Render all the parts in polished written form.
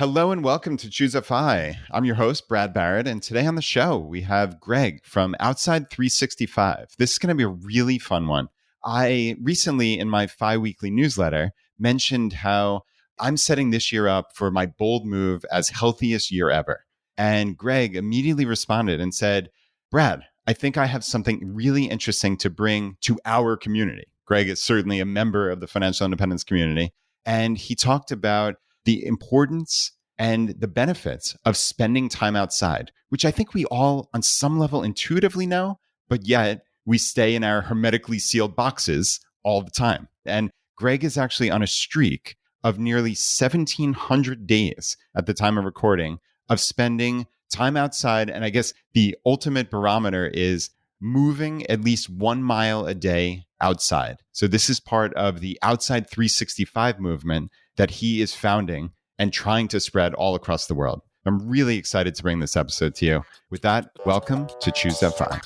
Hello and welcome to Choose FI. I'm your host, Brad Barrett, and today on the show, we have Greg from Outside 365. This is going to be a really fun one. I recently, in my FI Weekly newsletter, mentioned how I'm setting this year up for my bold move as healthiest year ever. And Greg immediately responded and said, Brad, I think I have something really interesting to bring to our community. Greg is certainly a member of the financial independence community. And he talked about the importance and the benefits of spending time outside, which I think we all on some level intuitively know, but yet we stay in our hermetically sealed boxes all the time. And Greg is actually on a streak of nearly 1,700 days at the time of recording of spending time outside. And I guess the ultimate barometer is moving at least 1 mile a day outside. So this is part of the Outside 365 movement that he is founding and trying to spread all across the world. I'm really excited to bring this episode to you. With that, welcome to Choose FI.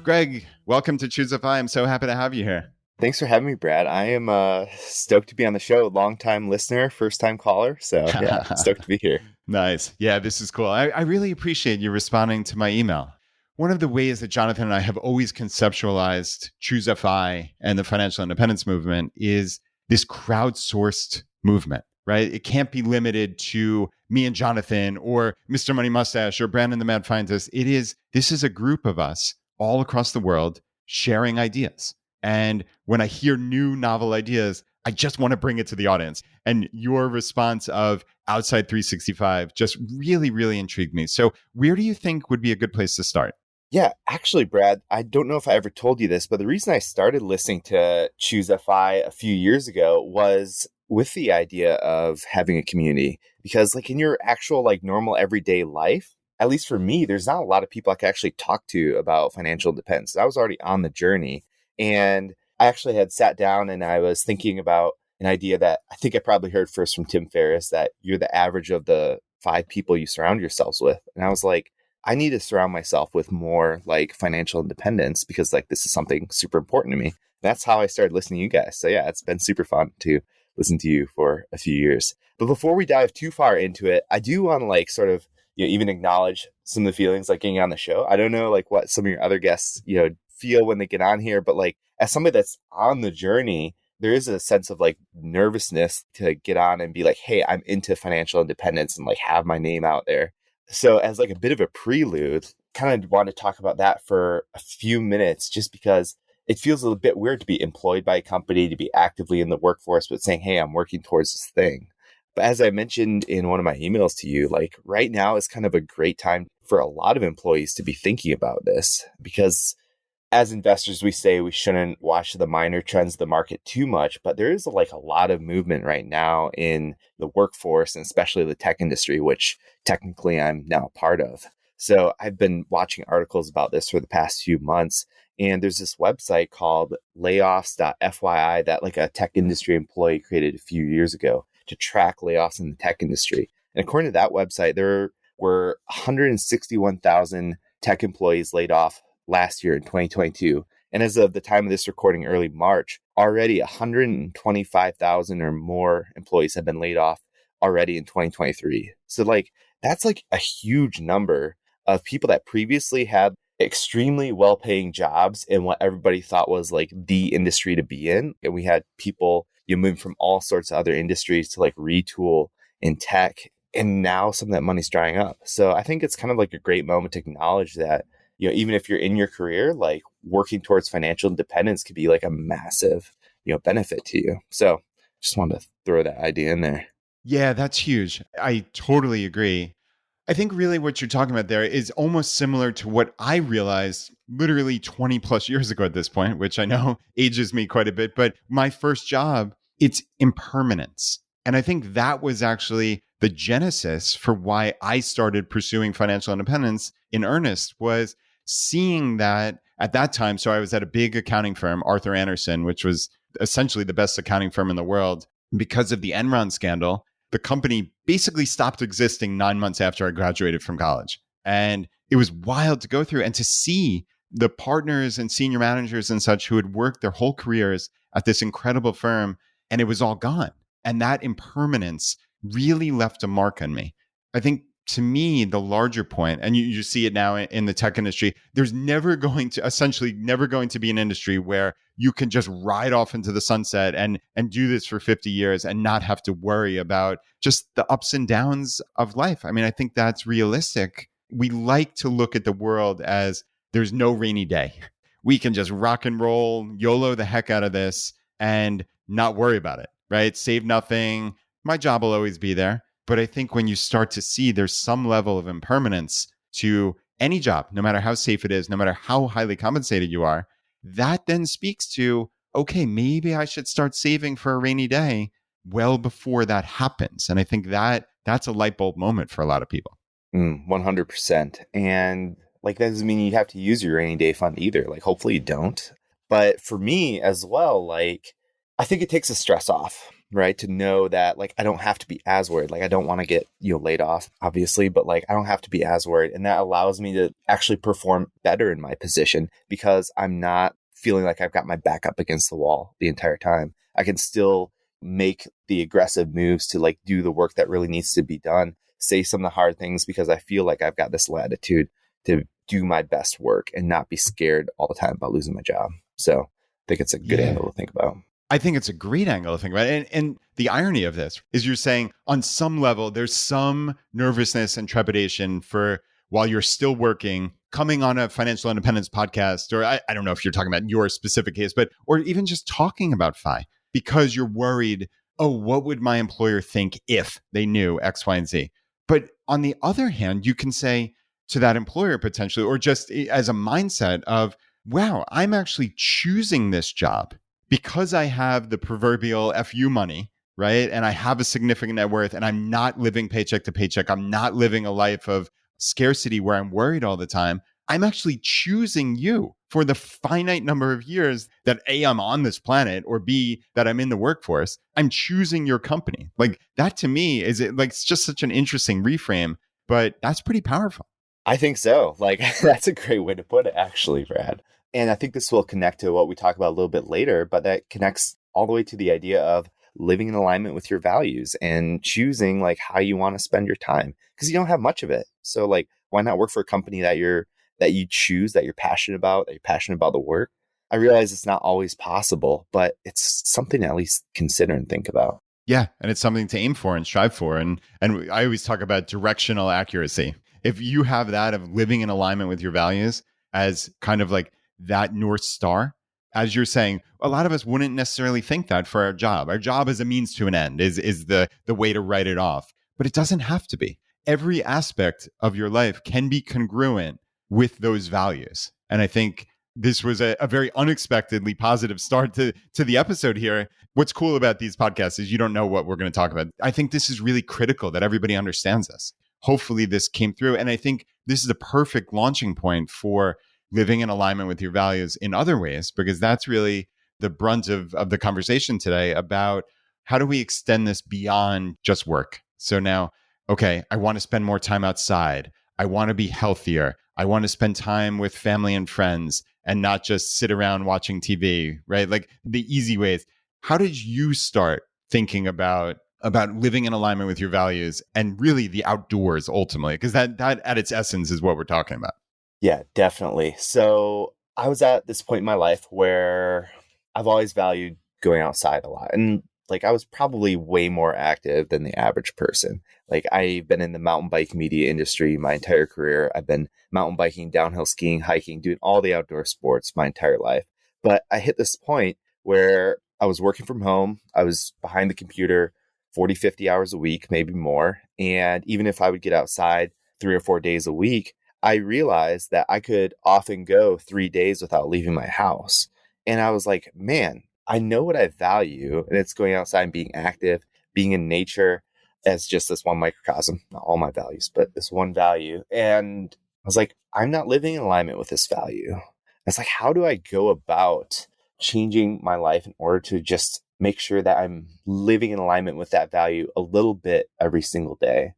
Greg, welcome to Choose FI. I'm so happy to have you here. Thanks for having me, Brad. I am stoked to be on the show. Long-time listener, first-time caller. So yeah, stoked to be here. Nice. Yeah, this is cool. I really appreciate you responding to my email. One of the ways that Jonathan and I have always conceptualized Choose FI and the financial independence movement is this crowdsourced movement, right? It can't be limited to me and Jonathan or Mr. Money Mustache or Brandon the Mad Scientist. This is a group of us all across the world sharing ideas. And when I hear new novel ideas, I just want to bring it to the audience. And your response of Outside 365 just really, really intrigued me. So where do you think would be a good place to start? Yeah, actually, Brad, I don't know if I ever told you this, but the reason I started listening to Choose FI a few years ago was with the idea of having a community. Because like in your actual like normal everyday life, at least for me, there's not a lot of people I can actually talk to about financial independence. I was already on the journey. And I actually had sat down and I was thinking about an idea that I think I probably heard first from Tim Ferriss, that you're the average of the 5 people you surround yourselves with. And I was like, I need to surround myself with more like financial independence because like this is something super important to me. And that's how I started listening to you guys. So yeah, it's been super fun to listen to you for a few years. But before we dive too far into it, I do want to like sort of, even acknowledge some of the feelings like getting on the show. I don't know like what some of your other guests, feel when they get on here, but like as somebody that's on the journey, there is a sense of like nervousness to get on and be like, hey, I'm into financial independence and like have my name out there. So as like a bit of a prelude, kind of want to talk about that for a few minutes, just because it feels a little bit weird to be employed by a company, to be actively in the workforce, but saying, hey, I'm working towards this thing. But as I mentioned in one of my emails to you, like right now is kind of a great time for a lot of employees to be thinking about this, because as investors, we say we shouldn't watch the minor trends of the market too much, but there is like a lot of movement right now in the workforce and especially the tech industry, which technically I'm now a part of. So I've been watching articles about this for the past few months. And there's this website called layoffs.fyi that like a tech industry employee created a few years ago to track layoffs in the tech industry. And according to that website, there were 161,000 tech employees laid off last year in 2022. And as of the time of this recording, early March, already 125,000 or more employees have been laid off already in 2023. So like, that's like a huge number of people that previously had extremely well-paying jobs in what everybody thought was like the industry to be in. And we had people moving from all sorts of other industries to like retool in tech. And now some of that money's drying up. So I think it's kind of like a great moment to acknowledge that, even if you're in your career, like working towards financial independence could be like a massive, benefit to you. So just wanted to throw that idea in there. Yeah, that's huge. I totally agree. I think really what you're talking about there is almost similar to what I realized literally 20 plus years ago at this point, which I know ages me quite a bit. But my first job, it's impermanence. And I think that was actually the genesis for why I started pursuing financial independence in earnest, was seeing that at that time. So I was at a big accounting firm, Arthur Andersen, which was essentially the best accounting firm in the world. Because of the Enron scandal, the company basically stopped existing 9 months after I graduated from college. And it was wild to go through and to see the partners and senior managers and such who had worked their whole careers at this incredible firm, and it was all gone. And that impermanence really left a mark on me. I think to me, the larger point, and you see it now in the tech industry, there's essentially never going to be an industry where you can just ride off into the sunset and do this for 50 years and not have to worry about just the ups and downs of life. I mean, I think that's realistic. We like to look at the world as there's no rainy day. We can just rock and roll, YOLO the heck out of this and not worry about it, right? Save nothing. My job will always be there. But I think when you start to see there's some level of impermanence to any job, no matter how safe it is, no matter how highly compensated you are, that then speaks to, okay, maybe I should start saving for a rainy day well before that happens. And I think that's a light bulb moment for a lot of people. 100%. And like, that doesn't mean you have to use your rainy day fund either. Like, hopefully you don't. But for me as well, like, I think it takes the stress off, right? To know that, like, I don't have to be as worried. Like, I don't want to get, laid off, obviously, but like, I don't have to be as worried. And that allows me to actually perform better in my position because I'm not feeling like I've got my back up against the wall the entire time. I can still make the aggressive moves to like do the work that really needs to be done, say some of the hard things because I feel like I've got this latitude to do my best work and not be scared all the time about losing my job. So I think it's a good angle to think about. I think it's a great angle to think about. And the irony of this is you're saying on some level, there's some nervousness and trepidation for while you're still working, coming on a financial independence podcast, or I don't know if you're talking about your specific case, or even just talking about FI because you're worried, oh, what would my employer think if they knew X, Y, and Z? But on the other hand, you can say to that employer potentially, or just as a mindset of, wow, I'm actually choosing this job because I have the proverbial FU money, right? And I have a significant net worth and I'm not living paycheck to paycheck. I'm not living a life of scarcity where I'm worried all the time. I'm actually choosing you for the finite number of years that A, I'm on this planet, or B, that I'm in the workforce. I'm choosing your company. Like that to me it's just such an interesting reframe, but that's pretty powerful. I think so. Like, that's a great way to put it, actually, Brad. And I think this will connect to what we talk about a little bit later, but that connects all the way to the idea of living in alignment with your values and choosing like how you want to spend your time because you don't have much of it. So like, why not work for a company that you choose, that you're passionate about the work? I realize it's not always possible, but it's something to at least consider and think about. Yeah. And it's something to aim for and strive for. And I always talk about directional accuracy. If you have that of living in alignment with your values as kind of like that North Star, as you're saying, a lot of us wouldn't necessarily think that for our job. Our job is a means to an end, is the way to write it off. But it doesn't have to be. Every aspect of your life can be congruent with those values. And I think this was a very unexpectedly positive start to the episode here. What's cool about these podcasts is you don't know what we're going to talk about. I think this is really critical that everybody understands this. Hopefully this came through. And I think this is a perfect launching point for living in alignment with your values in other ways, because that's really the brunt of the conversation today about how do we extend this beyond just work. So now, okay, I want to spend more time outside. I want to be healthier. I want to spend time with family and friends and not just sit around watching TV, right? Like the easy ways. How did you start thinking about living in alignment with your values and really the outdoors ultimately? Because that at its essence is what we're talking about. Yeah, definitely. So I was at this point in my life where I've always valued going outside a lot. And like, I was probably way more active than the average person. Like, I've been in the mountain bike media industry my entire career. I've been mountain biking, downhill skiing, hiking, doing all the outdoor sports my entire life. But I hit this point where I was working from home. I was behind the computer 40, 50 hours a week, maybe more. And even if I would get outside 3 or 4 days a week, I realized that I could often go 3 days without leaving my house. And I was like, man, I know what I value, and it's going outside and being active, being in nature as just this one microcosm, not all my values, but this one value. And I was like, I'm not living in alignment with this value. It's like, how do I go about changing my life in order to just make sure that I'm living in alignment with that value a little bit every single day?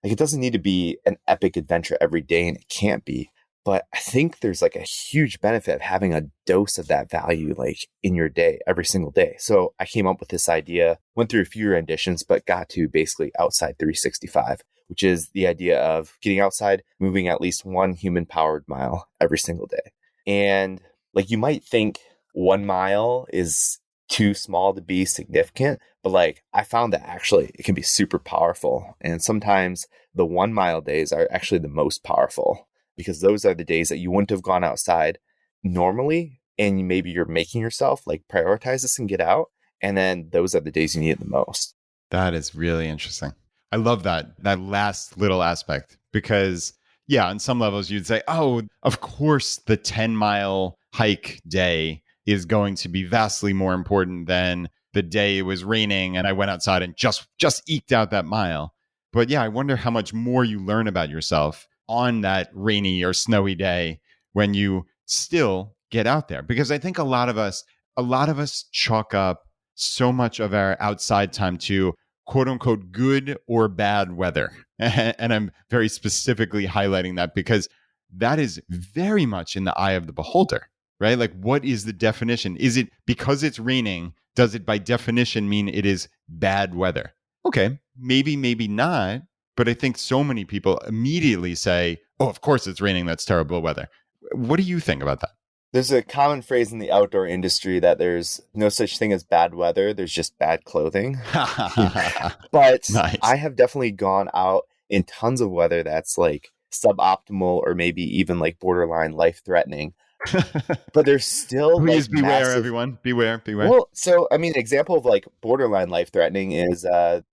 Like, it doesn't need to be an epic adventure every day, and it can't be, But I think there's like a huge benefit of having a dose of that value like in your day, every single day. So I came up with this idea, went through a few renditions, but got to basically outside 365, which is the idea of getting outside, moving at least one human powered mile every single day. And like you might think 1 mile is too small to be significant, but like I found that actually it can be super powerful. And sometimes the 1 mile days are actually the most powerful because those are the days that you wouldn't have gone outside normally. And maybe you're making yourself like prioritize this and get out. And then those are the days you need it the most. That is really interesting. I love that last little aspect because, yeah, on some levels you'd say, oh, of course, the 10-mile hike day is going to be vastly more important than the day it was raining and I went outside and just eked out that mile. But yeah, I wonder how much more you learn about yourself on that rainy or snowy day when you still get out there. Because I think a lot of us chalk up so much of our outside time to quote unquote good or bad weather. And I'm very specifically highlighting that because that is very much in the eye of the beholder, right? Like, what is the definition? Is it because it's raining? Does it by definition mean it is bad weather? Okay, maybe not. But I think so many people immediately say, oh, of course it's raining. That's terrible weather. What do you think about that? There's a common phrase in the outdoor industry that there's no such thing as bad weather. There's just bad clothing. But Nice. I have definitely gone out in tons of weather that's like suboptimal or maybe even like borderline life threatening. But there's still Please like beware, massive. everyone. Beware. Well, so I mean, an example of like borderline life threatening is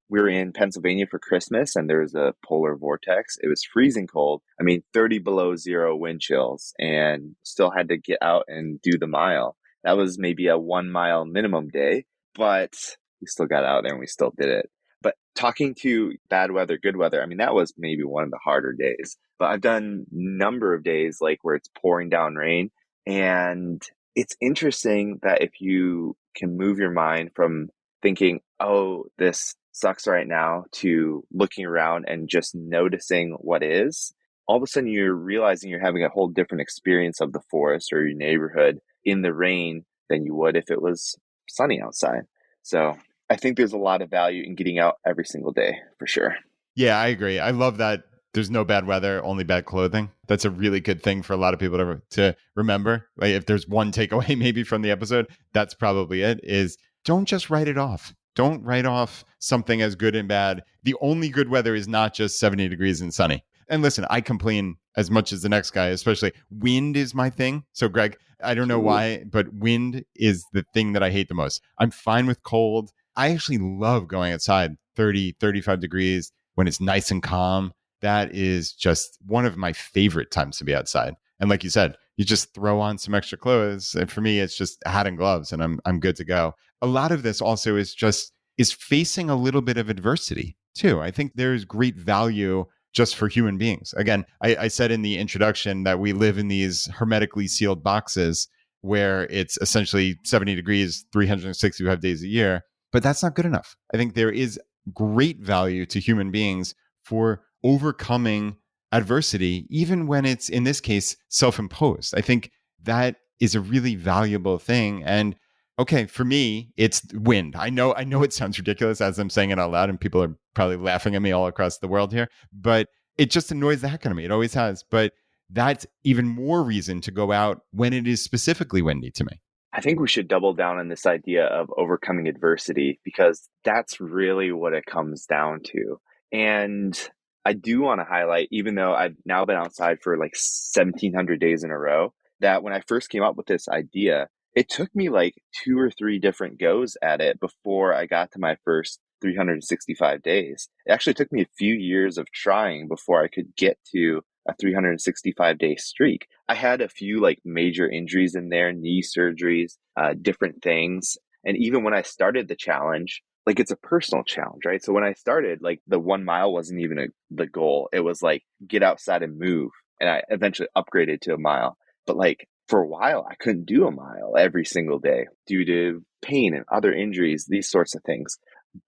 we were in Pennsylvania for Christmas and there was a polar vortex. It was freezing cold. I mean, 30 below zero wind chills and still had to get out and do the mile. That was maybe a 1 mile minimum day, but we still got out there and we still did it. But talking to bad weather, good weather, I mean, that was maybe one of the harder days. But I've done number of days like where it's pouring down rain and it's interesting that if you can move your mind from thinking, oh, this sucks right now, to looking around and just noticing what is, all of a sudden you're realizing you're having a whole different experience of the forest or your neighborhood in the rain than you would if it was sunny outside. So I think there's a lot of value in getting out every single day for sure. Yeah, I agree. I love that there's no bad weather, only bad clothing. That's a really good thing for a lot of people to remember. Like if there's one takeaway maybe from the episode, that's probably it, is don't just write it off. Don't write off something as good and bad. The only good weather is not just 70 degrees and sunny. And listen, I complain as much as the next guy, especially wind is my thing. So Greg, I don't know Ooh. why, but wind is the thing that I hate the most. I'm fine with cold. I actually love going outside 30, 35 degrees when it's nice and calm. That is just one of my favorite times to be outside. And like you said, you just throw on some extra clothes. And for me, it's just a hat and gloves and I'm good to go. A lot of this also is facing a little bit of adversity too. I think there's great value just for human beings. Again, I said in the introduction that we live in these hermetically sealed boxes where it's essentially 70 degrees, 365 days a year, but that's not good enough. I think there is great value to human beings for overcoming adversity, even when it's, in this case, self-imposed. I think that is a really valuable thing. And okay, for me, it's wind. I know it sounds ridiculous as I'm saying it out loud, and people are probably laughing at me all across the world here, but it just annoys the heck out of me. It always has. But that's even more reason to go out when it is specifically windy to me. I think we should double down on this idea of overcoming adversity because that's really what it comes down to. And I do want to highlight, even though I've now been outside for like 1,700 days in a row, that when I first came up with this idea, it took me like 2 or 3 different goes at it before I got to my first 365 days. It actually took me a few years of trying before I could get to a 365-day streak. I had a few like major injuries in there, knee surgeries, different things. And even when I started the challenge, like it's a personal challenge, right? So when I started, like the 1 mile wasn't even the goal. It was like get outside and move. And I eventually upgraded to a mile. But like for a while, I couldn't do a mile every single day due to pain and other injuries, these sorts of things.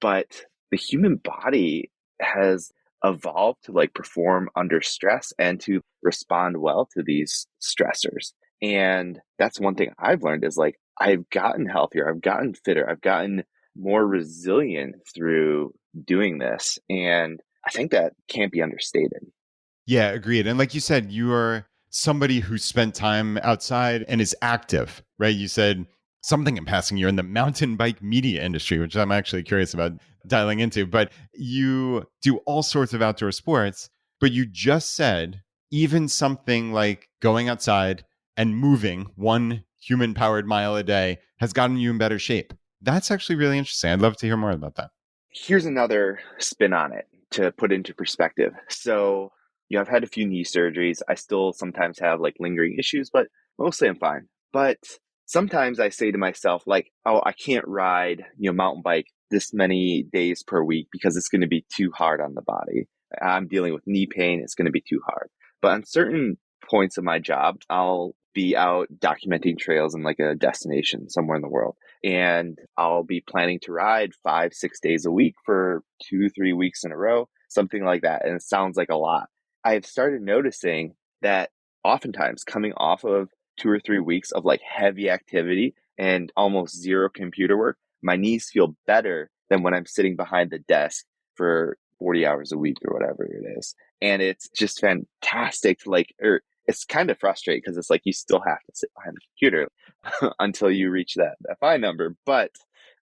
But the human body has evolved to like perform under stress and to respond well to these stressors. And that's one thing I've learned is like, I've gotten healthier, I've gotten fitter, I've gotten more resilient through doing this. And I think that can't be understated. Yeah, agreed. And like you said, you are somebody who spent time outside and is active, right? You said something in passing, you're in the mountain bike media industry, which I'm actually curious about dialing into, but you do all sorts of outdoor sports. But you just said even something like going outside and moving 1 human powered mile a day has gotten you in better shape. That's actually really interesting. I'd love to hear more about that. Here's another spin on it to put into perspective. So, I've had a few knee surgeries. I still sometimes have like lingering issues, but mostly I'm fine. But sometimes I say to myself, like, oh, I can't ride, mountain bike this many days per week because it's going to be too hard on the body. I'm dealing with knee pain. It's going to be too hard. But on certain points of my job, I'll be out documenting trails in like a destination somewhere in the world. And I'll be planning to ride 5, 6 days a week for 2, 3 weeks in a row, something like that. And it sounds like a lot. I've started noticing that oftentimes coming off of 2 or 3 weeks of like heavy activity and almost zero computer work, my knees feel better than when I'm sitting behind the desk for 40 hours a week or whatever it is. And it's just fantastic. It's kind of frustrating because it's like you still have to sit behind the computer until you reach that FI number, but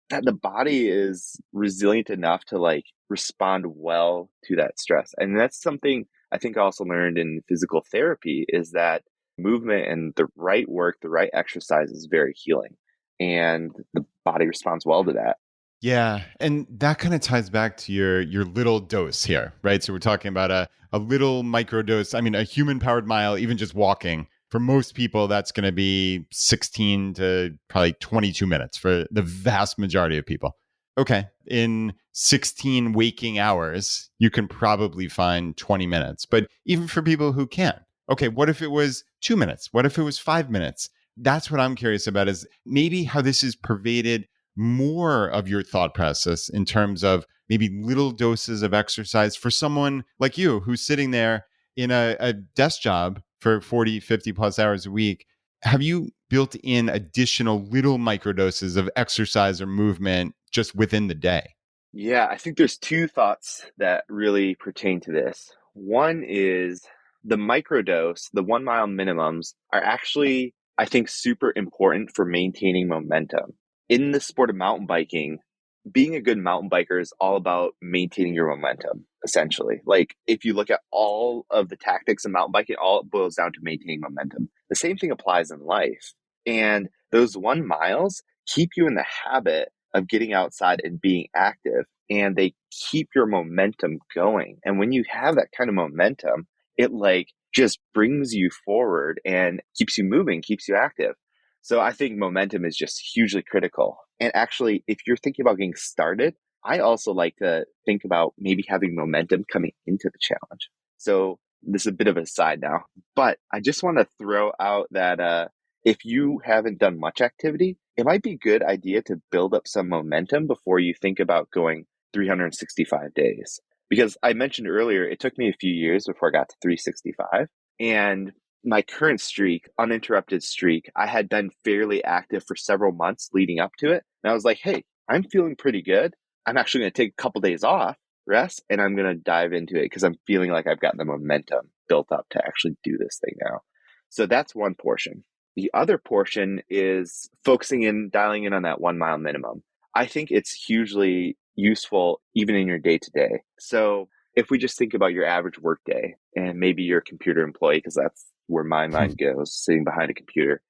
that the body is resilient enough to like respond well to that stress. And that's something I think I also learned in physical therapy is that movement and the right work, the right exercise is very healing. And the body responds well to that. Yeah, and that kind of ties back to your little dose here, right? So we're talking about a little micro dose. I mean, a human powered mile, even just walking, for most people, that's going to be 16 to probably 22 minutes for the vast majority of people. Okay, in 16 waking hours, you can probably find 20 minutes. But even for people who can't, okay, what if it was 2 minutes? What if it was 5 minutes? That's what I'm curious about is maybe how this is pervaded more of your thought process in terms of maybe little doses of exercise for someone like you who's sitting there in a desk job for 40, 50 plus hours a week. Have you built in additional little microdoses of exercise or movement just within the day? Yeah, I think there's two thoughts that really pertain to this. One is the microdose, the 1 mile minimums are actually, I think, super important for maintaining momentum. In the sport of mountain biking, being a good mountain biker is all about maintaining your momentum, essentially. Like if you look at all of the tactics in mountain biking, all it boils down to maintaining momentum. The same thing applies in life. And those 1 miles keep you in the habit of getting outside and being active, and they keep your momentum going. And when you have that kind of momentum, it like just brings you forward and keeps you moving, keeps you active. So I think momentum is just hugely critical. And actually, if you're thinking about getting started, I also like to think about maybe having momentum coming into the challenge. So this is a bit of a side now, but I just want to throw out that if you haven't done much activity, it might be a good idea to build up some momentum before you think about going 365 days. Because I mentioned earlier, it took me a few years before I got to 365. And my current streak, uninterrupted streak, I had been fairly active for several months leading up to it. And I was like, hey, I'm feeling pretty good. I'm actually going to take a couple days off, rest, and I'm going to dive into it because I'm feeling like I've gotten the momentum built up to actually do this thing now. So that's one portion. The other portion is focusing in, dialing in on that 1 mile minimum. I think it's hugely useful even in your day to day. So if we just think about your average workday and maybe you're a computer employee, because that's where my mind goes, sitting behind a computer,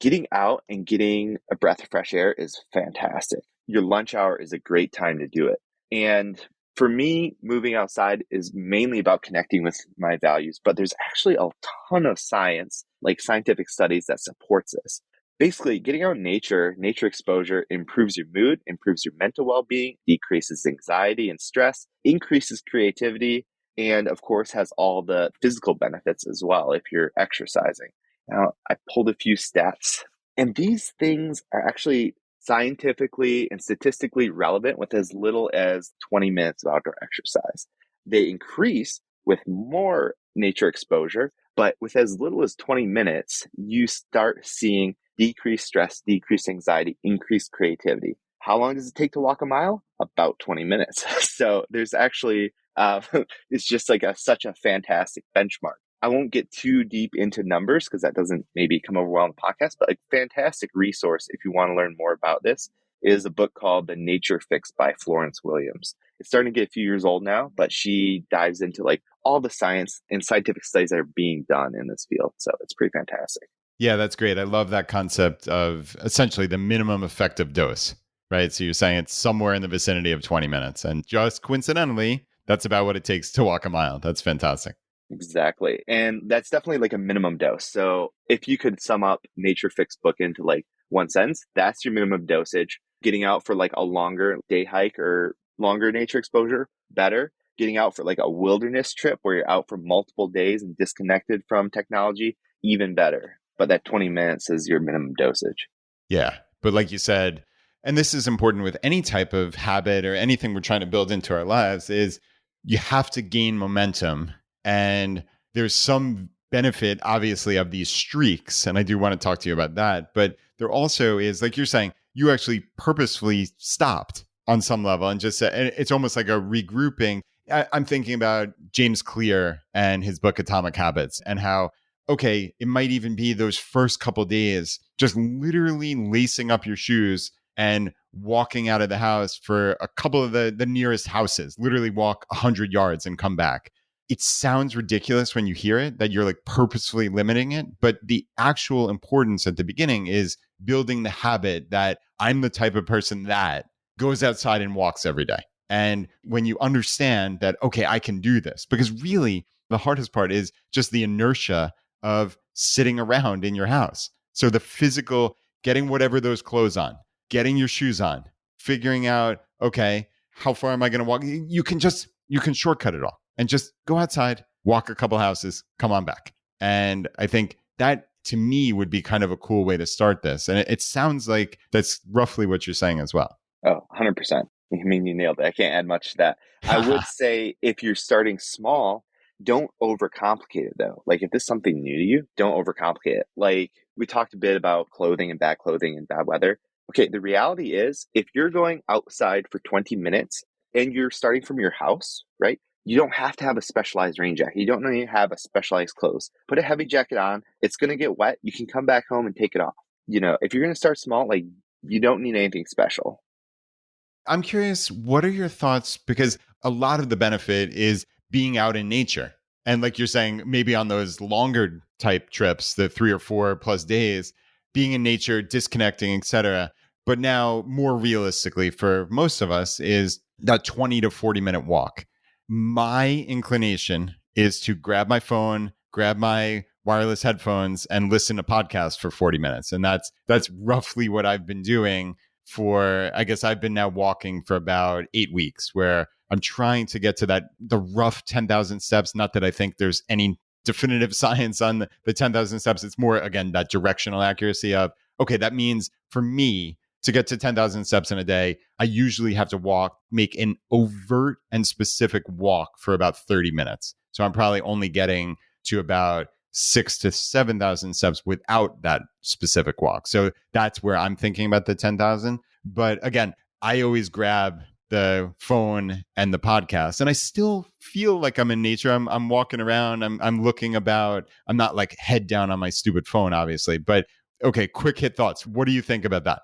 getting out and getting a breath of fresh air is fantastic. Your lunch hour is a great time to do it. And for me, moving outside is mainly about connecting with my values, but there's actually a ton of science, like scientific studies that supports this. Basically, getting out in nature exposure improves your mood, improves your mental well-being, decreases anxiety and stress, increases creativity, and of course has all the physical benefits as well if you're exercising. Now, I pulled a few stats, and these things are actually scientifically and statistically relevant with as little as 20 minutes of outdoor exercise. They increase with more nature exposure, but with as little as 20 minutes, you start seeing decreased stress, decreased anxiety, increased creativity. How long does it take to walk a mile? About 20 minutes. So there's actually, it's just like such a fantastic benchmark. I won't get too deep into numbers because that doesn't maybe come over well on the podcast, but a fantastic resource if you want to learn more about this is a book called The Nature Fix by Florence Williams. It's starting to get a few years old now, but she dives into like all the science and scientific studies that are being done in this field. So it's pretty fantastic. Yeah, that's great. I love that concept of essentially the minimum effective dose, right? So you're saying it's somewhere in the vicinity of 20 minutes. And just coincidentally, that's about what it takes to walk a mile. That's fantastic. Exactly. And that's definitely like a minimum dose. So if you could sum up Nature Fix book into like one sentence, that's your minimum dosage. Getting out for like a longer day hike or longer nature exposure, better. Getting out for like a wilderness trip where you're out for multiple days and disconnected from technology, even better. But that 20 minutes is your minimum dosage. Yeah. But like you said, and this is important with any type of habit or anything we're trying to build into our lives, is you have to gain momentum. And there's some benefit, obviously, of these streaks. And I do want to talk to you about that. But there also is, like you're saying, you actually purposefully stopped on some level and just said, and it's almost like a regrouping. I'm thinking about James Clear and his book Atomic Habits and how, okay, it might even be those first couple days, just literally lacing up your shoes and walking out of the house for a couple of the nearest houses, literally walk 100 yards and come back. It sounds ridiculous when you hear it, that you're like purposefully limiting it. But the actual importance at the beginning is building the habit that I'm the type of person that goes outside and walks every day. And when you understand that, okay, I can do this, because really the hardest part is just the inertia of sitting around in your house. So the physical, getting whatever those clothes on, getting your shoes on, figuring out, okay, how far am I going to walk? You can shortcut it all and just go outside, walk a couple houses, come on back. And I think that to me would be kind of a cool way to start this. And it sounds like that's roughly what you're saying as well. Oh, 100%. I mean, you nailed it. I can't add much to that. I would say if you're starting small, don't overcomplicate it though. Like if this is something new to you, don't overcomplicate it. Like we talked a bit about clothing and bad weather. Okay, the reality is if you're going outside for 20 minutes and you're starting from your house, right? You don't have to have a specialized rain jacket. You don't need to have a specialized clothes. Put a heavy jacket on. It's going to get wet. You can come back home and take it off. You know, if you're going to start small, like you don't need anything special. I'm curious, what are your thoughts? Because a lot of the benefit is being out in nature. And like you're saying, maybe on those longer type trips, the 3 or 4+ days, being in nature, disconnecting, etc. But now, more realistically, for most of us, is that 20 to 40 minute walk. My inclination is to grab my phone, grab my wireless headphones, and listen to podcasts for 40 minutes. And that's roughly what I've been doing for, I guess I've been now walking for about 8 weeks, where I'm trying to get to the rough 10,000 steps. Not that I think there's any definitive science on the 10,000 steps. It's more, again, that directional accuracy of, okay, that means for me to get to 10,000 steps in a day, I usually have to make an overt and specific walk for about 30 minutes. So I'm probably only getting to about 6,000 to 7,000 steps without that specific walk. So that's where I'm thinking about the 10,000. But again, I always grab the phone and the podcast, and I still feel like I'm in nature. I'm walking around. I'm looking about. I'm not like head down on my stupid phone, obviously. But okay, quick hit thoughts. What do you think about that?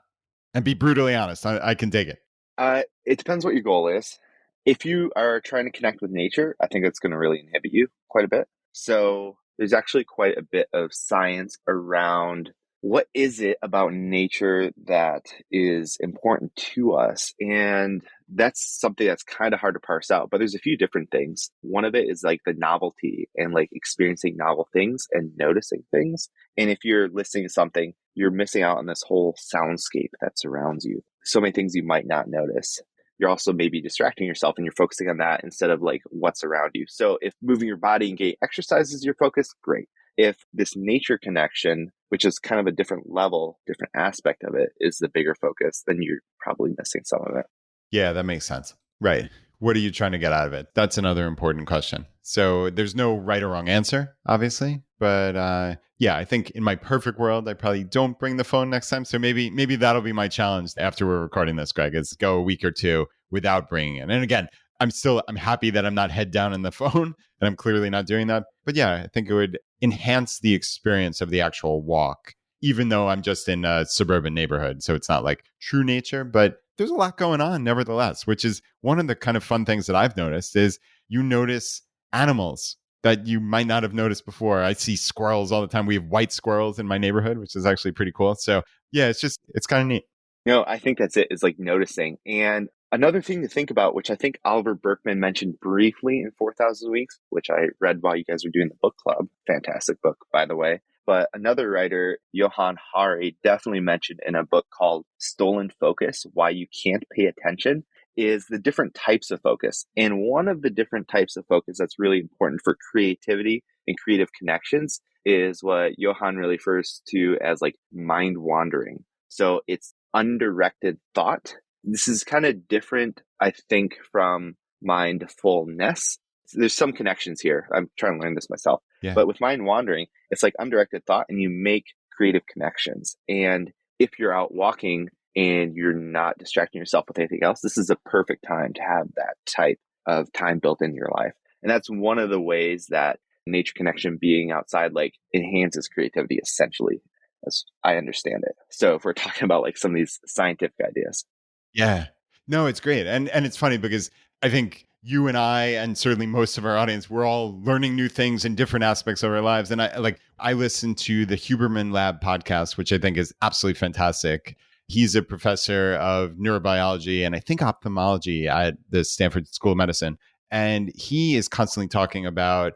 And be brutally honest. I can take it. It depends what your goal is. If you are trying to connect with nature, I think it's going to really inhibit you quite a bit. So there's actually quite a bit of science around what is it about nature that is important to us. And that's something that's kind of hard to parse out, but there's a few different things. One of it is like the novelty and like experiencing novel things and noticing things. And if you're listening to something, you're missing out on this whole soundscape that surrounds you. So many things you might not notice. You're also maybe distracting yourself and you're focusing on that instead of like what's around you. So if moving your body and getting exercise is your focus, great. If this nature connection, which is kind of a different level, different aspect of it, is the bigger focus, then you're probably missing some of it. Yeah, that makes sense. Right. what are you trying to get out of it? That's another important question. So there's no right or wrong answer, obviously. But yeah, I think in my perfect world, I probably don't bring the phone next time. So maybe that'll be my challenge after we're recording this, Greg, is go a week or two without bringing it. And again, I'm happy that I'm not head down in the phone and I'm clearly not doing that. But yeah, I think it would enhance the experience of the actual walk, even though I'm just in a suburban neighborhood. So it's not like true nature, but there's a lot going on nevertheless, which is one of the kind of fun things that I've noticed is you notice animals that you might not have noticed before. I see squirrels all the time. We have white squirrels in my neighborhood, which is actually pretty cool. So yeah, it's kind of neat. No, I think that's it, is like noticing. And another thing to think about, which I think Oliver Berkman mentioned briefly in 4,000 Weeks, which I read while you guys were doing the book club. Fantastic book, by the way. But another writer, Johann Hari, definitely mentioned in a book called Stolen Focus, Why You Can't Pay Attention, is the different types of focus. And one of the different types of focus that's really important for creativity and creative connections is what Johann really refers to as like mind wandering. So it's undirected thought. This is kind of different, I think, from mindfulness. There's some connections here. I'm trying to learn this myself. Yeah. But with mind wandering, it's like undirected thought and you make creative connections. And if you're out walking and you're not distracting yourself with anything else, this is a perfect time to have that type of time built into your life. And that's one of the ways that nature connection, being outside, like enhances creativity essentially, as I understand it. So if we're talking about like some of these scientific ideas. Yeah. No, it's great. And it's funny because I think you and I, and certainly most of our audience, we're all learning new things in different aspects of our lives. And I listen to the Huberman Lab podcast, which I think is absolutely fantastic. He's a professor of neurobiology and I think ophthalmology at the Stanford School of Medicine. And he is constantly talking about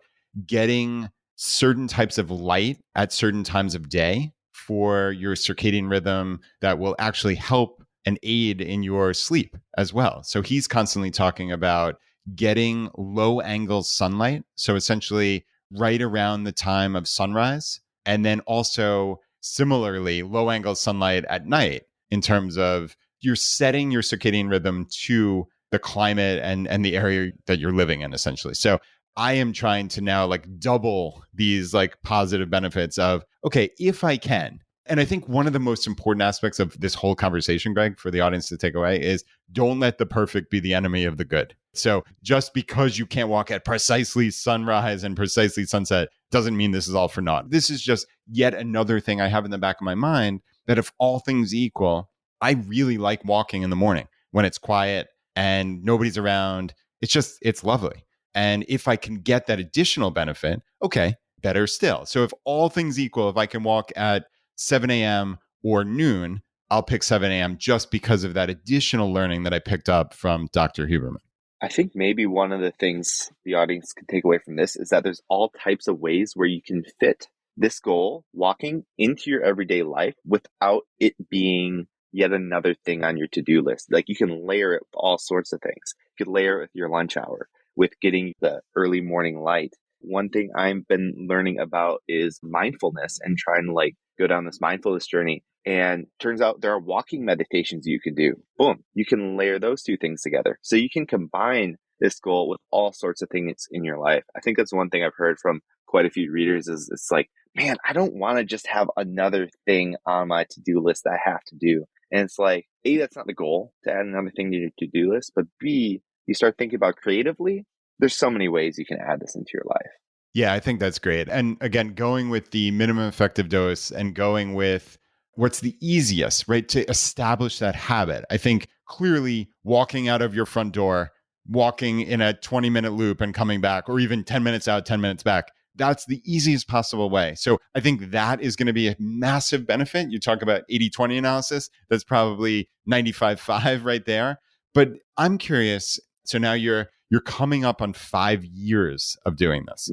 getting certain types of light at certain times of day for your circadian rhythm that will actually help and aid in your sleep as well. So he's constantly talking about getting low angle sunlight. So essentially right around the time of sunrise. And then also similarly low angle sunlight at night in terms of you're setting your circadian rhythm to the climate and the area that you're living in essentially. So I am trying to now like double these like positive benefits of, okay, if I can. And I think one of the most important aspects of this whole conversation, Greg, for the audience to take away is don't let the perfect be the enemy of the good. So just because you can't walk at precisely sunrise and precisely sunset doesn't mean this is all for naught. This is just yet another thing I have in the back of my mind that if all things equal, I really like walking in the morning when it's quiet and nobody's around. It's lovely. And if I can get that additional benefit, okay, better still. So if all things equal, if I can walk at 7 a.m. or noon, I'll pick 7 a.m. just because of that additional learning that I picked up from Dr. Huberman. I think maybe one of the things the audience can take away from this is that there's all types of ways where you can fit this goal, walking, into your everyday life without it being yet another thing on your to-do list. Like you can layer it with all sorts of things. You could layer it with your lunch hour, with getting the early morning light. One thing I've been learning about is mindfulness and trying to like go down this mindfulness journey. And turns out there are walking meditations you can do. Boom. You can layer those two things together. So you can combine this goal with all sorts of things in your life. I think that's one thing I've heard from quite a few readers is it's like, man, I don't want to just have another thing on my to-do list that I have to do. And it's like, A, that's not the goal to add another thing to your to-do list, but B, you start thinking about creatively, there's so many ways you can add this into your life. Yeah, I think that's great. And again, going with the minimum effective dose and going with what's the easiest, right, to establish that habit. I think clearly walking out of your front door, walking in a 20-minute loop and coming back, or even 10 minutes out, 10 minutes back, that's the easiest possible way. So I think that is going to be a massive benefit. You talk about 80-20 analysis, that's probably 95-5 right there. But I'm curious, so now you're coming up on 5 years of doing this,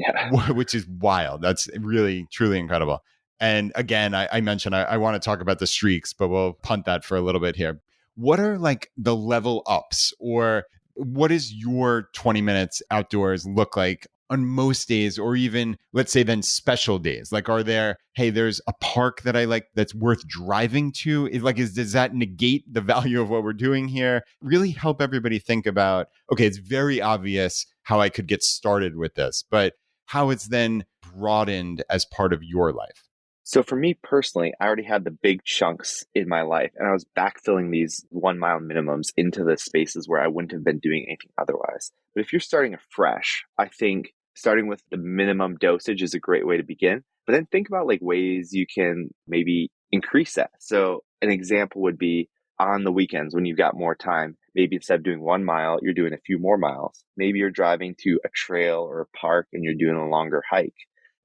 which is wild. That's really, truly incredible. And again, I mentioned I want to talk about the streaks, but we'll punt that for a little bit here. What are like the level ups, or what does your 20 minutes outdoors look like on most days, or even let's say then special days? Like, are there, hey, there's a park that I like that's worth driving to? Does that negate the value of what we're doing here? Really help everybody think about, okay, it's very obvious how I could get started with this, but how it's then broadened as part of your life. So for me personally, I already had the big chunks in my life, and I was backfilling these 1 mile minimums into the spaces where I wouldn't have been doing anything otherwise. But if you're starting afresh, I think starting with the minimum dosage is a great way to begin. But then think about like ways you can maybe increase that. So an example would be on the weekends when you've got more time, maybe instead of doing 1 mile, you're doing a few more miles. Maybe you're driving to a trail or a park and you're doing a longer hike.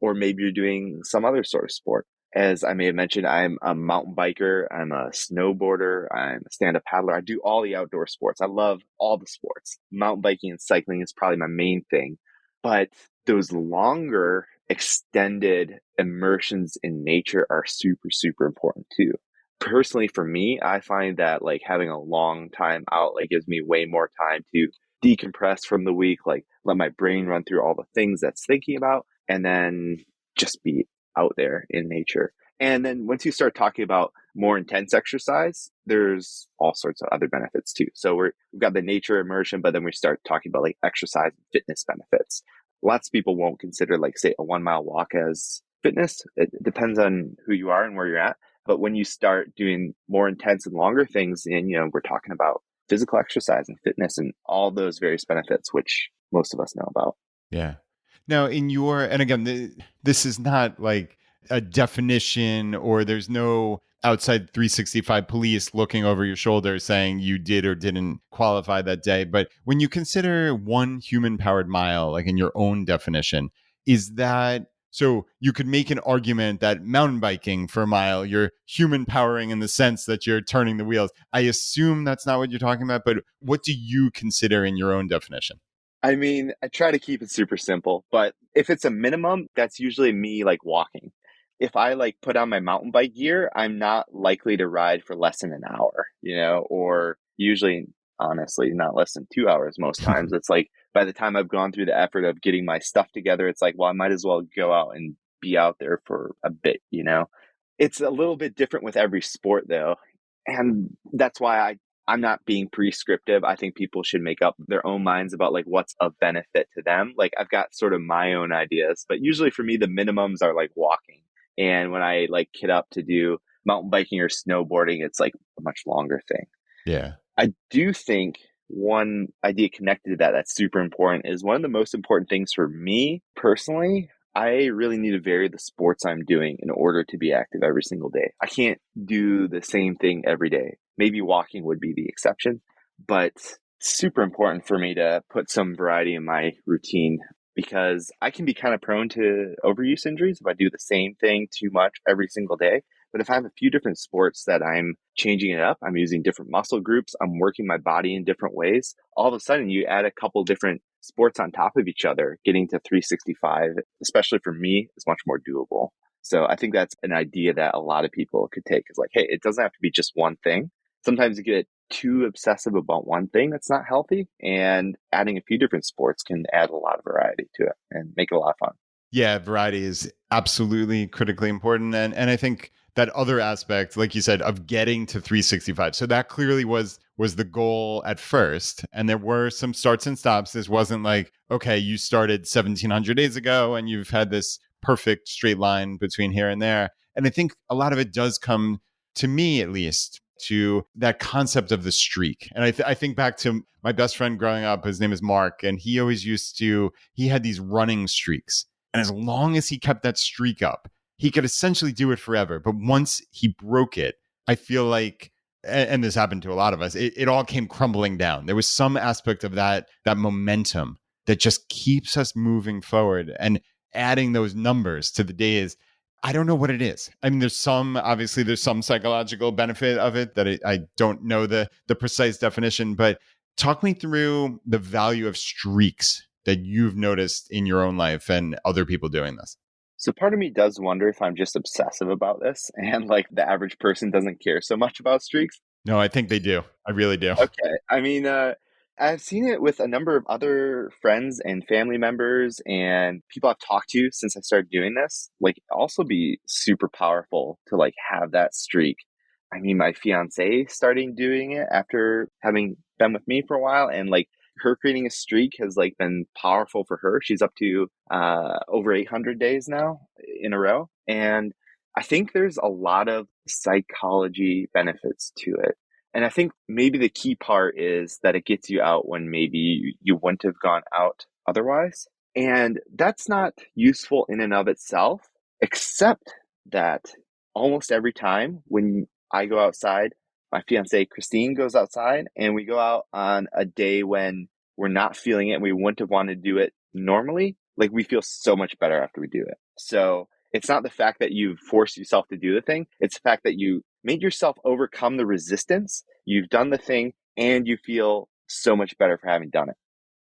Or maybe you're doing some other sort of sport. As I may have mentioned, I'm a mountain biker, I'm a snowboarder, I'm a stand-up paddler. I do all the outdoor sports. I love all the sports. Mountain biking and cycling is probably my main thing. But those longer, extended immersions in nature are super, super important too. Personally, for me, I find that like having a long time out like gives me way more time to decompress from the week, like let my brain run through all the things that's thinking about, and then just be out there in nature. And then once you start talking about more intense exercise, there's all sorts of other benefits too. So we've got the nature immersion, but then we start talking about like exercise and fitness benefits. Lots of people won't consider like say a 1 mile walk as fitness. It depends on who you are and where you're at. But when you start doing more intense and longer things, and we're talking about physical exercise and fitness and all those various benefits, which most of us know about. Yeah. Now, and again, this is not like a definition, or there's no outside 365 police looking over your shoulder saying you did or didn't qualify that day. But when you consider one human powered mile, like in your own definition, is that so you could make an argument that mountain biking for a mile, you're human powering in the sense that you're turning the wheels. I assume that's not what you're talking about, but what do you consider in your own definition? I mean, I try to keep it super simple, but if it's a minimum, that's usually me like walking. If I like put on my mountain bike gear, I'm not likely to ride for less than an hour, or usually, honestly, not less than 2 hours most times. It's like by the time I've gone through the effort of getting my stuff together, it's like, well, I might as well go out and be out there for a bit. It's a little bit different with every sport though. And that's why I'm not being prescriptive. I think people should make up their own minds about like what's of benefit to them. Like I've got sort of my own ideas, but usually for me, the minimums are like walking. And when I like kid up to do mountain biking or snowboarding, it's like a much longer thing. Yeah. I do think one idea connected to that that's super important is one of the most important things for me personally. I really need to vary the sports I'm doing in order to be active every single day. I can't do the same thing every day. Maybe walking would be the exception, but it's super important for me to put some variety in my routine because I can be kind of prone to overuse injuries if I do the same thing too much every single day. But if I have a few different sports that I'm changing it up, I'm using different muscle groups, I'm working my body in different ways, all of a sudden you add a couple different sports on top of each other, getting to 365, especially for me, is much more doable. So I think that's an idea that a lot of people could take is like, hey, it doesn't have to be just one thing. Sometimes you get too obsessive about one thing that's not healthy, and adding a few different sports can add a lot of variety to it and make it a lot of fun. Yeah, variety is absolutely critically important. And I think that other aspect, like you said, of getting to 365. So that clearly was the goal at first. And there were some starts and stops. This wasn't like, okay, you started 1700 days ago and you've had this perfect straight line between here and there. And I think a lot of it does come, to me at least, to that concept of the streak. And I think back to my best friend growing up. His name is Mark. And he always he had these running streaks. And as long as he kept that streak up, he could essentially do it forever. But once he broke it, I feel like, and this happened to a lot of us, it all came crumbling down. There was some aspect of that momentum that just keeps us moving forward, and adding those numbers to the days. I don't know what it is. I mean, obviously there's some psychological benefit of it that I don't know the precise definition, but talk me through the value of streaks that you've noticed in your own life and other people doing this. So part of me does wonder if I'm just obsessive about this and like the average person doesn't care so much about streaks. No, I think they do. I really do. Okay. I mean, I've seen it with a number of other friends and family members and people I've talked to since I started doing this. Like, also be super powerful to like have that streak. I mean, my fiance starting doing it after having been with me for a while, and like her creating a streak has like been powerful for her. She's up to over 800 days now in a row, and I think there's a lot of psychology benefits to it. And I think maybe the key part is that it gets you out when maybe you wouldn't have gone out otherwise. And that's not useful in and of itself, except that almost every time when I go outside, my fiance Christine goes outside, and we go out on a day when we're not feeling it and we wouldn't have wanted to do it normally. Like, we feel so much better after we do it. So it's not the fact that you forced yourself to do the thing. It's the fact that you made yourself overcome the resistance. You've done the thing and you feel so much better for having done it.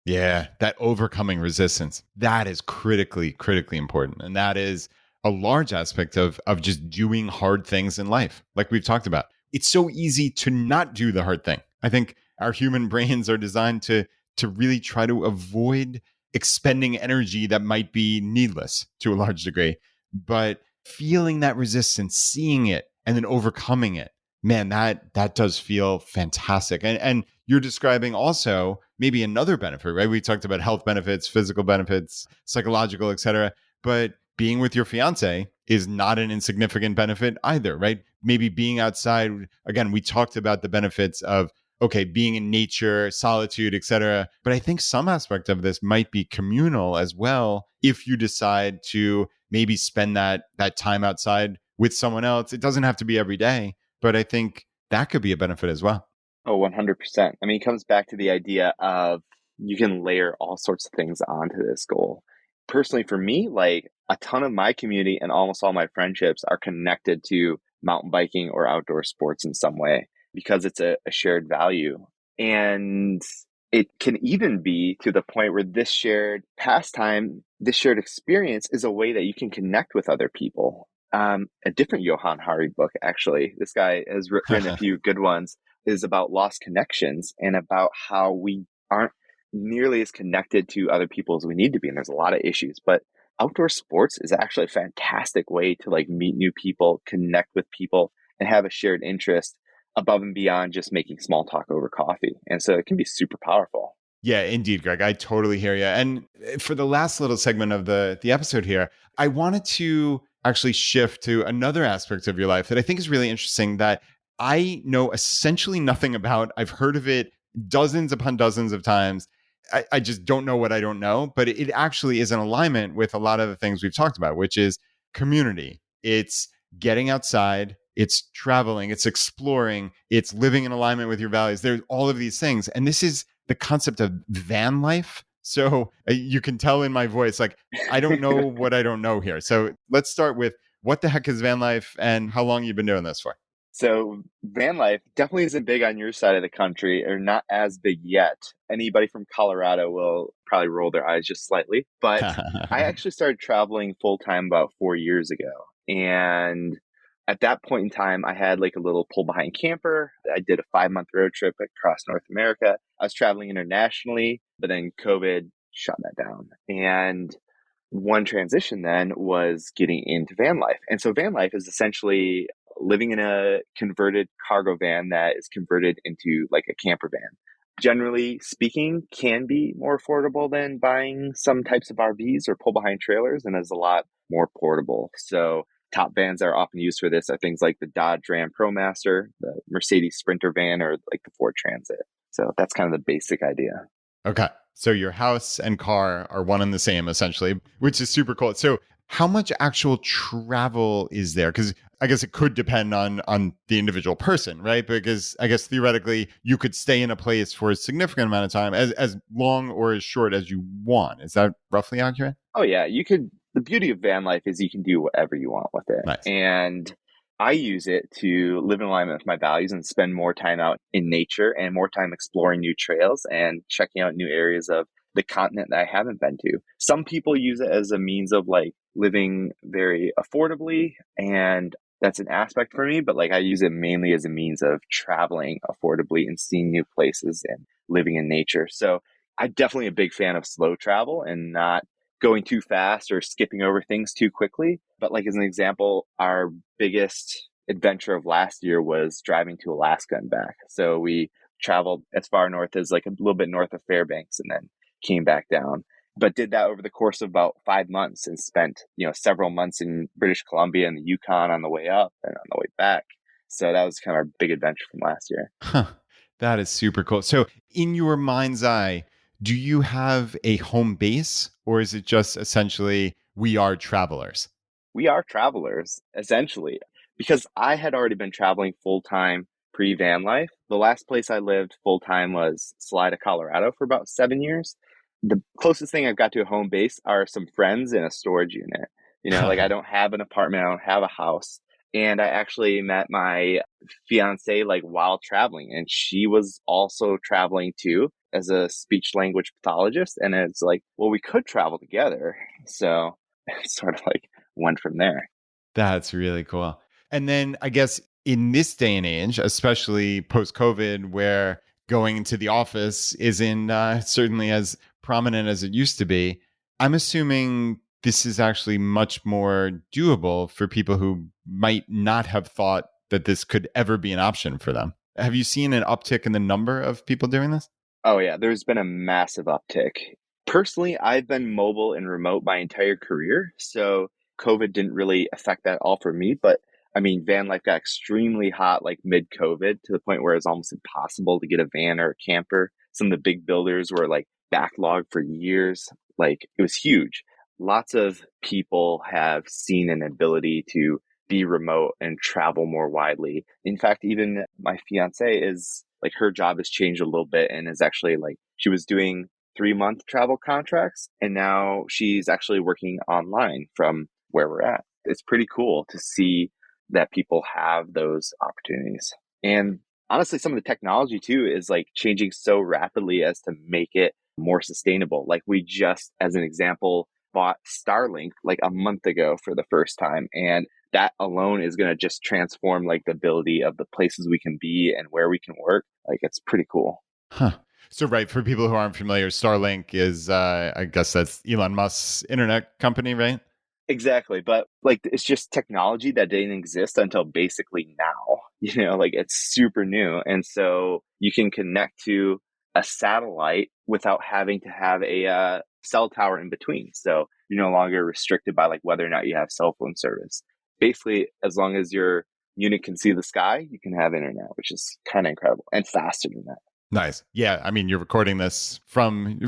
Yeah, that overcoming resistance, that is critically important. And that is a large aspect of just doing hard things in life. Like we've talked about. It's so easy to not do the hard thing. I think our human brains are designed to really try to avoid expending energy that might be needless to a large degree. But feeling that resistance, seeing it, and then overcoming it, man, that does feel fantastic. And you're describing also maybe another benefit, right? We talked about health benefits, physical benefits, psychological, etc. But being with your fiance is not an insignificant benefit either, right? Maybe being outside, again, we talked about the benefits of okay, being in nature, solitude, etc. But I think some aspect of this might be communal as well if you decide to maybe spend that time outside with someone else. It doesn't have to be every day, but I think that could be a benefit as well. Oh, 100%. I mean, it comes back to the idea of you can layer all sorts of things onto this goal. Personally, for me, like a ton of my community and almost all my friendships are connected to mountain biking or outdoor sports in some way because it's a shared value. And it can even be to the point where this shared pastime, this shared experience is a way that you can connect with other people. A different Johann Hari book, actually, this guy has written a few good ones, is about lost connections and about how we aren't nearly as connected to other people as we need to be. And there's a lot of issues, but outdoor sports is actually a fantastic way to like meet new people, connect with people, and have a shared interest above and beyond just making small talk over coffee. And so it can be super powerful. Yeah, indeed, Greg. I totally hear you. And for the last little segment of the episode here, I wanted to actually shift to another aspect of your life that I think is really interesting that I know essentially nothing about. I've heard of it dozens upon dozens of times. I just don't know what I don't know, but it actually is in alignment with a lot of the things we've talked about, which is community. It's getting outside, it's traveling, it's exploring, it's living in alignment with your values. There's all of these things. And this is the concept of van life. So you can tell in my voice, like, I don't know what I don't know here. So let's start with what the heck is van life and how long you've been doing this for? So van life definitely isn't big on your side of the country, or not as big yet. Anybody from Colorado will probably roll their eyes just slightly. But I actually started traveling full time about 4 years ago. And at that point in time, I had like a little pull behind camper. I did a 5 month road trip across North America. I was traveling internationally, but then COVID shut that down. And one transition then was getting into van life. And so van life is essentially living in a converted cargo van that is converted into like a camper van. Generally speaking, can be more affordable than buying some types of RVs or pull behind trailers, and is a lot more portable. So top vans that are often used for this are things like the Dodge Ram ProMaster, the Mercedes Sprinter van, or like the Ford Transit. So that's kind of the basic idea. Okay. So your house and car are one and the same essentially, which is super cool. So how much actual travel is there? Because I guess it could depend on the individual person, right? Because I guess theoretically you could stay in a place for a significant amount of time, as long or as short as you want. Is that roughly accurate? Oh yeah, you could. The beauty of van life is you can do whatever you want with it. Nice. And I use it to live in alignment with my values and spend more time out in nature and more time exploring new trails and checking out new areas of the continent that I haven't been to. Some people use it as a means of like living very affordably, and that's an aspect for me, but like I use it mainly as a means of traveling affordably and seeing new places and living in nature. So I'm definitely a big fan of slow travel and not going too fast or skipping over things too quickly. But like as an example, our biggest adventure of last year was driving to Alaska and back. So we traveled as far north as like a little bit north of Fairbanks and then came back down. But did that over the course of about 5 months and spent, several months in British Columbia and the Yukon on the way up and on the way back. So that was kind of our big adventure from last year. Huh. That is super cool. So, in your mind's eye, do you have a home base or is it just essentially we are travelers? We are travelers, essentially, because I had already been traveling full time pre van life. The last place I lived full time was Salida, Colorado for about 7 years. The closest thing I've got to a home base are some friends in a storage unit. Like I don't have an apartment, I don't have a house. And I actually met my fiance like while traveling, and she was also traveling too as a speech language pathologist. And it's like, well, we could travel together. So it's sort of like went from there. That's really cool. And then I guess in this day and age, especially post COVID, where going into the office isn't certainly as prominent as it used to be, I'm assuming this is actually much more doable for people who might not have thought that this could ever be an option for them. Have you seen an uptick in the number of people doing this? Oh, yeah, there's been a massive uptick. Personally, I've been mobile and remote my entire career. So COVID didn't really affect that all for me. But I mean, van life got extremely hot like mid COVID to the point where it's almost impossible to get a van or a camper. Some of the big builders were like backlogged for years. Like it was huge. Lots of people have seen an ability to be remote and travel more widely. In fact, even my fiance is like her job has changed a little bit and is actually like she was doing 3-month travel contracts and now she's actually working online from where we're at. It's pretty cool to see that people have those opportunities. And honestly, some of the technology too is like changing so rapidly as to make it more sustainable. Like we just, as an example, bought Starlink like a month ago for the first time. And that alone is going to just transform like the ability of the places we can be and where we can work. Like it's pretty cool. Huh. So, right, for people who aren't familiar, Starlink is, I guess that's Elon Musk's internet company, right? Exactly. But like it's just technology that didn't exist until basically now, like it's super new. And so you can connect to a satellite without having to have a cell tower in between. So you're no longer restricted by like whether or not you have cell phone service. Basically, as long as your unit can see the sky, you can have internet, which is kind of incredible and faster than that. Nice. Yeah, I mean, you're recording this from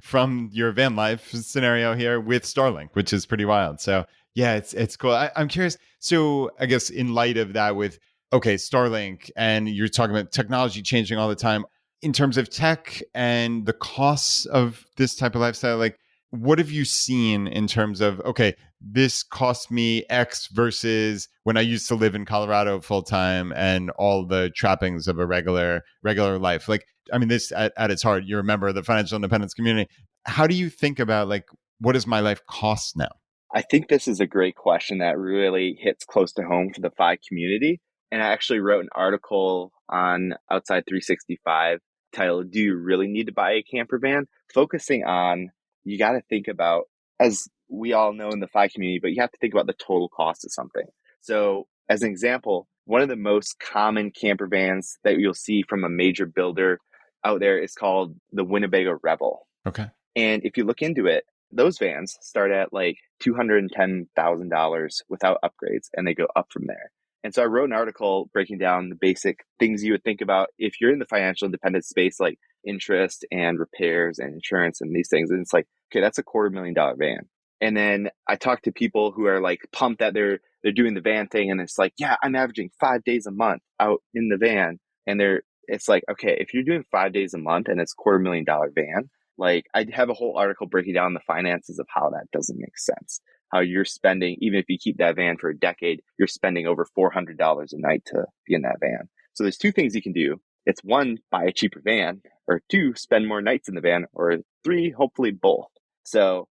from your van life scenario here with Starlink, which is pretty wild. So, yeah, it's cool. I'm curious. So, I guess in light of that, with okay, Starlink, and you're talking about technology changing all the time in terms of tech and the costs of this type of lifestyle. Like, what have you seen in terms of okay, this cost me X versus when I used to live in Colorado full time and all the trappings of a regular life? Like, I mean, this at its heart, you're a member of the financial independence community. How do you think about like what does my life cost now? I think this is a great question that really hits close to home for the FI community. And I actually wrote an article on Outside 365 titled, Do You Really Need to Buy a Camper Van? Focusing on, you got to think about, as we all know in the FI community, but you have to think about the total cost of something. So as an example, one of the most common camper vans that you'll see from a major builder out there is called the Winnebago Rebel. Okay. And if you look into it, those vans start at like $210,000 without upgrades, and they go up from there. And so I wrote an article breaking down the basic things you would think about if you're in the financial independence space, like interest and repairs and insurance and these things. And it's like, okay, that's a $250,000 van. And then I talk to people who are like pumped that they're doing the van thing, and it's like, yeah, I'm averaging 5 days a month out in the van. And it's like, okay, if you're doing 5 days a month and it's $250,000 van, like I have a whole article breaking down the finances of how that doesn't make sense. How you're spending, even if you keep that van for a decade, you're spending over $400 a night to be in that van. So there's two things you can do. It's one, buy a cheaper van, or two, spend more nights in the van, or three, hopefully both. So,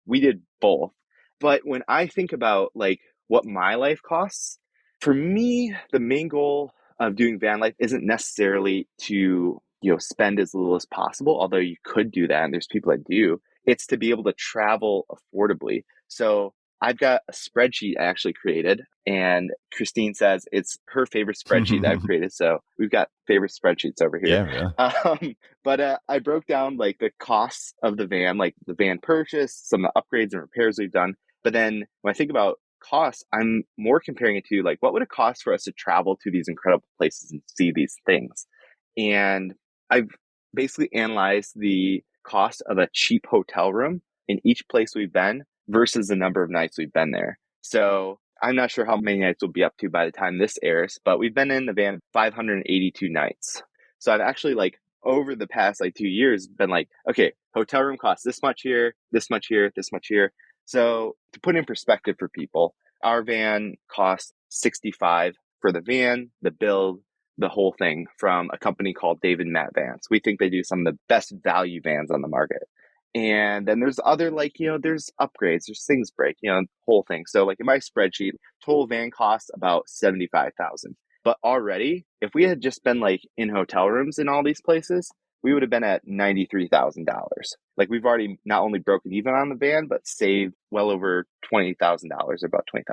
we did both. But when I think about like what my life costs, for me, the main goal of doing van life isn't necessarily to spend as little as possible, although you could do that, and there's people that do. It's to be able to travel affordably. So I've got a spreadsheet I actually created, and Christine says it's her favorite spreadsheet that I've created. So we've got favorite spreadsheets over here. Yeah, really. But I broke down like the costs of the van, like the van purchase, some of the upgrades and repairs we've done. But then when I think about costs, I'm more comparing it to like what would it cost for us to travel to these incredible places and see these things. And I've basically analyzed the cost of a cheap hotel room in each place we've been versus the number of nights we've been there. So I'm not sure how many nights we'll be up to by the time this airs, but we've been in the van 582 nights. So I've actually like over the past like 2 years been like, okay, hotel room costs this much here, this much here, this much here. So to put in perspective for people, our van costs 65 for the van, the build, the whole thing from a company called David Matt Vans. We think they do some of the best value vans on the market. And then there's other like, there's upgrades, there's things break, whole thing. So like in my spreadsheet, total van costs about 75,000. But already, if we had just been like in hotel rooms in all these places, we would have been at $93,000. Like we've already not only broken even on the van, but saved well over $20,000, about $20,000.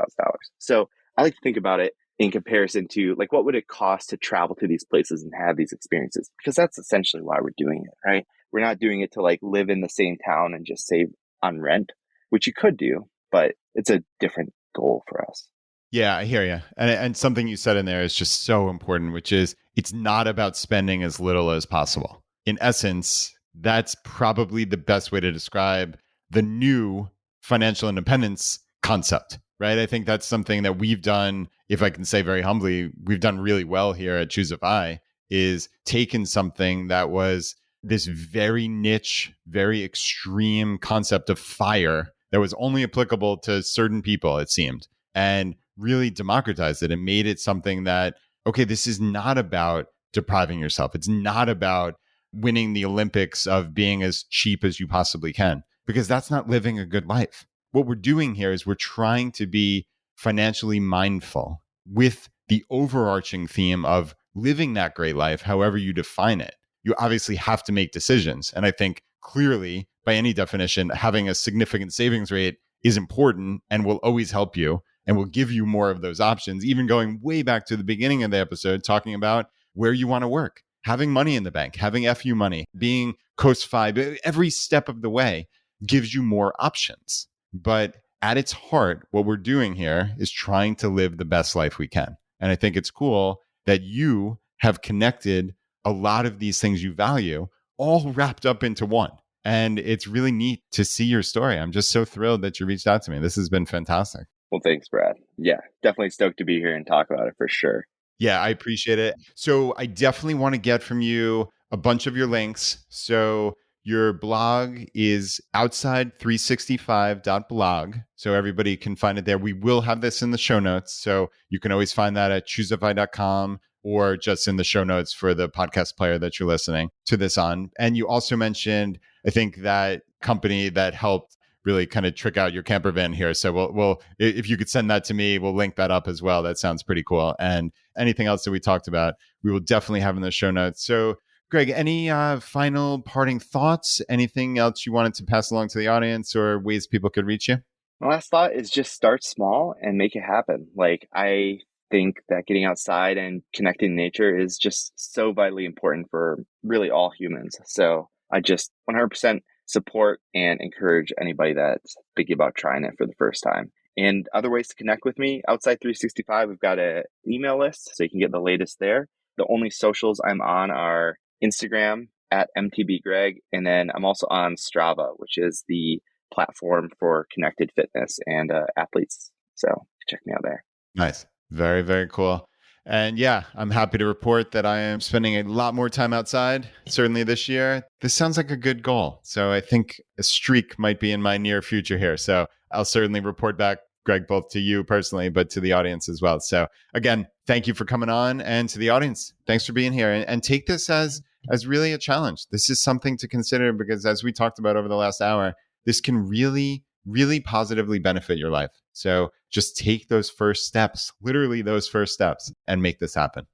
So I like to think about it in comparison to like, what would it cost to travel to these places and have these experiences? Because that's essentially why we're doing it, right? We're not doing it to like live in the same town and just save on rent, which you could do, but it's a different goal for us. Yeah, I hear you. And something you said in there is just so important, which is it's not about spending as little as possible. In essence, that's probably the best way to describe the new financial independence concept, right? I think that's something that we've done, if I can say very humbly, we've done really well here at Choosify, is taken something that was this very niche, very extreme concept of FIRE that was only applicable to certain people, it seemed, and really democratized it and made it something that, okay, this is not about depriving yourself. It's not about winning the Olympics of being as cheap as you possibly can, because that's not living a good life. What we're doing here is we're trying to be financially mindful with the overarching theme of living that great life, however you define it. You obviously have to make decisions. And I think clearly, by any definition, having a significant savings rate is important and will always help you and will give you more of those options, even going way back to the beginning of the episode, talking about where you want to work, having money in the bank, having FU money, being Coast 5, every step of the way gives you more options. But at its heart, what we're doing here is trying to live the best life we can. And I think it's cool that you have connected a lot of these things you value all wrapped up into one. And it's really neat to see your story. I'm just so thrilled that you reached out to me. This has been fantastic. Well, thanks, Brad. Yeah, definitely stoked to be here and talk about it for sure. Yeah, I appreciate it. So I definitely want to get from you a bunch of your links. So your blog is outside365.blog. So everybody can find it there. We will have this in the show notes. So you can always find that at choosify.com or just in the show notes for the podcast player that you're listening to this on. And you also mentioned, I think, that company that helped really kind of trick out your camper van here. So we'll if you could send that to me, we'll link that up as well. That sounds pretty cool. And anything else that we talked about, we will definitely have in the show notes. So Greg, any final parting thoughts? Anything else you wanted to pass along to the audience or ways people could reach you? My last thought is just start small and make it happen. Like I think that getting outside and connecting to nature is just so vitally important for really all humans. So I just 100% support and encourage anybody that's thinking about trying it for the first time. And other ways to connect with me, Outside 365, we've got an email list so you can get the latest there. The only socials I'm on are Instagram at MTBGreg, and then I'm also on Strava, which is the platform for connected fitness and athletes. So check me out there. Nice. Very, very cool. And yeah, I'm happy to report that I am spending a lot more time outside, certainly this year. This sounds like a good goal. So I think a streak might be in my near future here. So I'll certainly report back, Greg, both to you personally, but to the audience as well. So again, thank you for coming on, and to the audience, thanks for being here. And take this as really a challenge. This is something to consider because, as we talked about over the last hour, this can really, really positively benefit your life. So just take those first steps, literally those first steps, and make this happen.